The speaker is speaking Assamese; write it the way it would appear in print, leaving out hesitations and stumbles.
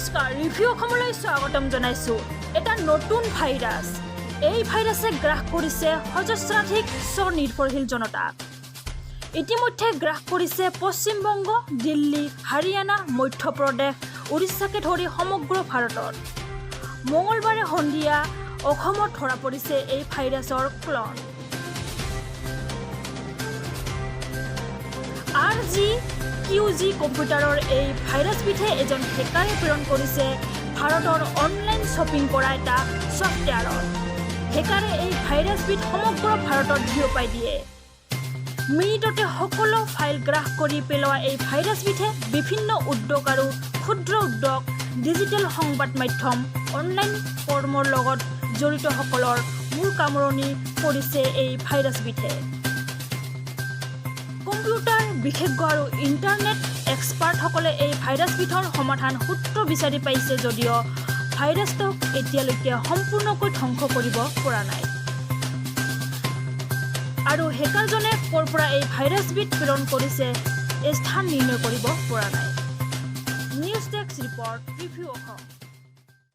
নমস্কাৰ, ৰিভিউ অসমলৈ স্বাগতম জনাইছো। এটা নতুন ভাইৰাছ, এই ভাইৰাছে গ্ৰাস কৰিছে সহস্ৰাধিক স্বনিৰ্ভৰশীল জনতাক। ইতিমধ্যে গ্ৰাস কৰিছে পশ্চিমবংগ, দিল্লী, হাৰিয়ানা, মধ্যপ্ৰদেশ, উৰিষ্যাকে ধৰি সমগ্ৰ ভাৰতত। মঙলবাৰে সন্ধিয়া অসমত ধৰা পৰিছে এই ভাইৰাছৰ ক্লন। RGQG কম্পিউটাৰৰ এই ভাইৰাছবিধে এজন হেকাৰে প্ৰেৰণ কৰিছে ভাৰতৰ অনলাইন শ্বপিং কৰা এটা ছফ্টৱেৰত। হেকাৰে এই ভাইৰাছবিধ সমগ্ৰ ভাৰতত বিয়পাই দিয়ে। মিনিটতে সকলো ফাইল গ্ৰাস কৰি পেলোৱা এই ভাইৰাছবিধে বিভিন্ন উদ্যোগ আৰু ক্ষুদ্ৰ উদ্যোগ, ডিজিটেল সংবাদ মাধ্যম, অনলাইন কৰ্মৰ লগত জড়িতসকলৰ মূৰ কামৰণি কৰিছে এই ভাইৰাছবিধে। কম্পিউটাৰ বিশেষজ্ঞ আৰু ইণ্টাৰনেট এক্সপাৰ্টসকলে এই ভাইৰাছবিধৰ সমাধান সূত্ৰ বিচাৰি পাইছে যদিও ভাইৰাছটোক এতিয়ালৈকে সম্পূৰ্ণকৈ ধ্বংস কৰিব পৰা নাই। আৰু হেকাৰজনে ক'ৰ পৰা এই ভাইৰাছবিধ প্ৰেৰণ কৰিছে এই স্থান নিৰ্ণয় কৰিব পৰা নাই। News desk report, review Assam.